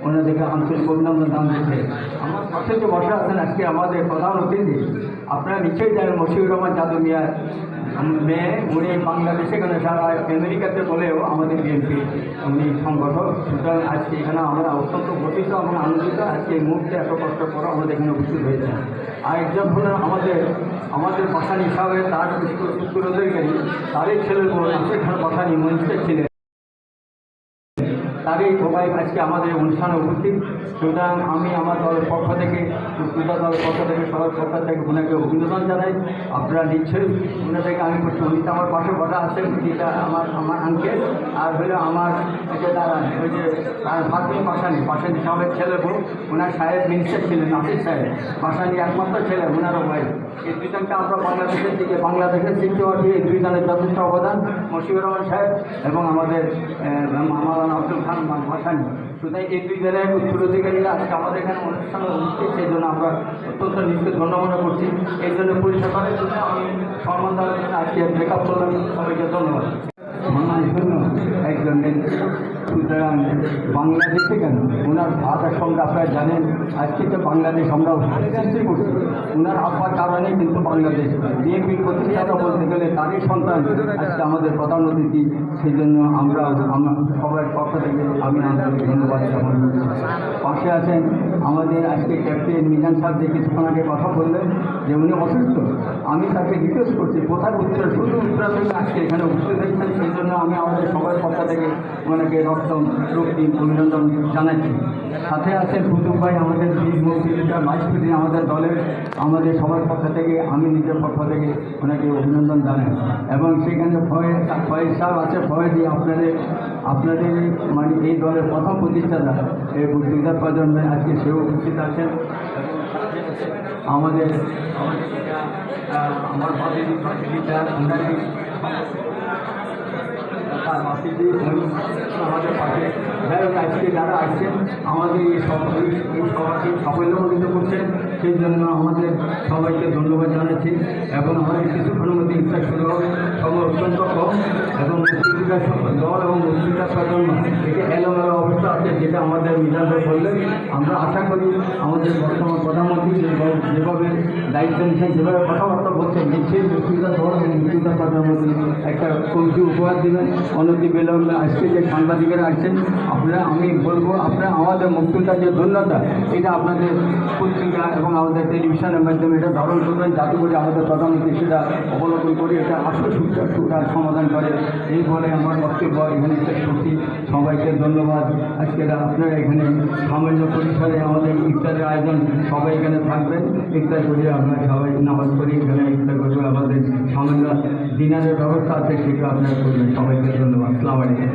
ওনাদেরকে আন্তরিক অভিনন্দন জানাচ্ছি। আমার পাশে যে বসা আছেন আজকে আমাদের প্রধান অতিথি, আপনারা নিশ্চয়ই জানেন মশিউর রহমান যাদু মিয়ার মেয়ে। উনি বাংলাদেশে এখানে সারা আমেরিকাতে বলেও আমাদের বিএনপি উনি সংগঠক। সুতরাং আজকে এখানে আমরা অত্যন্ত গঠিত এবং আনন্দিত। আজকে এই মুহূর্তে এত কষ্ট করে আমাদের এখানে উপস্থিত হয়েছেন। আর একজন হলেন আমাদের বাসানি সাহেব, তার উত্তরাধিকারী, তারই ছেলের বউ নাসির খান বাসানি মঞ্চে ছিলেন, তারই সবাই আজকে আমাদের অনুষ্ঠানে উপস্থিত। সুতরাং আমি আমার দলের পক্ষ থেকে, ক্রীড়া দলের পক্ষ থেকে, সবার পক্ষ থেকে ওনাকে অভিনন্দন জানাই। আপনারা নিশ্চয়ই ওনাদেরকে আমি করছি। উনি তো আমার পাশে বসা আছেন, যেটা আমার আঙ্কেল, আর হলো আমার যে দাঁড়ান ওই যে ফাতিমা বাসানি সাহেবের ছেলে বউ, ওনার সাহেব মিনিস্টার ছিলেন নাসির সাহেব বাসানি, একমাত্র ছেলে ওনারও ভাই। এই দুজনকে আমরা বাংলাদেশের সৃষ্টি হওয়া এই দুই দলের যথেষ্ট অবদান, মশিউর রহমান সাহেব এবং আমাদের মাওলানা আব্দুল খান বাসানি। সুতরাং এই দুই দলের উত্তরাধিকারীরা আজকে আমাদের এখানে অনুষ্ঠানে উপস্থিত, সেই জন্য আমরা অত্যন্ত নিজকে ধন্য মনে করছি। এই জন্য পরিষেবার জন্য আমি সম্মান দেওয়ার জন্য আজকে ব্রেকআপ করলাম। সবাইকে ধন্যবাদ। একজন সুতরাং বাংলাদেশে কেন ওনার ভাষার সঙ্গে আপনারা জানেন, আজকে তো বাংলাদেশ আমরা সৃষ্টি করছি ওনার আব্বার কারণে, কিন্তু বাংলাদেশ বিএনপির প্রতিষ্ঠাতা বলতে গেলে তারই সন্তান আজকে আমাদের প্রধান অতিথি। সেই জন্য আমরা সবার পক্ষ থেকে আমি আন্তরিক ধন্যবাদ জ্ঞাপন করছি। পাশে আছেন আমাদের আজকে ক্যাপ্টেন মিজান সাহেব, যে কিছুক্ষণ আগে কথা বললেন যে উনি অসুস্থ। আমি তাকে রিকোয়েস্ট করছি কোথায় উত্তর, শুধু উত্তরা থেকে আজকে এখানে উপস্থিত হয়েছেন। সেই জন্য আমি আমাদের সবার পক্ষ থেকে ওনাকে রক্তি অভিনন্দন জানাচ্ছি। সাথে আছেন কুতুব ভাই, আমাদের বীর মুক্তিযোদ্ধা ভাইস প্রেসিডেন্ট আমাদের দলের, আমাদের সবার পক্ষ থেকে আমি নিজের পক্ষ থেকে ওনাকে অভিনন্দন জানাই। এবং সেখানে ফয়েজ সাহেব আছে, ফয়েজি আপনাদের মানে এই দলের প্রথম প্রতিষ্ঠাতা এই বুদ্ধিদার প্রজন্মে আজকে সেও উপস্থিত আছেন। আমাদের আমার আমাদের পাশে আজকে যারা আসছেন আমাদের এই সভাকে সাফল্যমণ্ডিত করছেন, সেই জন্য আমাদের সবাইকে ধন্যবাদ জানাচ্ছি। এবং আমাদের কিছুক্ষণের মধ্যে ইচ্ছা শুরু হবে, সময় অত্যন্ত কম এবং মুক্তিযোদ্ধা দল এবং মুক্তিযোদ্ধা প্রজন্ম এটি এলোমেলো অবস্থা আছে, যেটা আমাদের মিজান ভাই বললেন। আমরা আশা করি আমাদের বর্তমান প্রধানমন্ত্রী যেভাবে দায়িত্ব নিচ্ছেন, যেভাবে কথাবার্তা বলছেন, নিশ্চয়ই মুক্তিযোদ্ধা দল এবং মুক্তিযোদ্ধা প্রধানমন্ত্রী একটা কমিটি উপহার দেবেন অনতি বিলম্বে। আজকে যে সাংবাদিকেরা আসছেন আমি বলবো আপনারা আমাদের মুক্তিযোদ্ধার যে ধন্যতা, এটা আপনাদের পত্রিকা এবং আমাদের টেলিভিশনের মাধ্যমে এটা ধারণ করবেন, যাতে করে আমাদের প্রধানমন্ত্রী সেটা অবলম্বন করে এটা আসল সুতার সমাধান করে। এই বলে আমার বক্তব্য এখানে শেষ করছি। সবাইকে ধন্যবাদ। আজকে আপনারা এখানে সামান্য পরিসরে আমাদের ইফতারের আয়োজন, সবাই এখানে থাকবেন, ইফতার করে আমরা সবাই নামাজ পড়ি, এখানে ইফতার করবো। আমাদের সামান্য ডিনারের ব্যবস্থা আছে, সেটা আপনারা করবেন। সবাইকে ধন্যবাদ। আসসালামু আলাইকুম।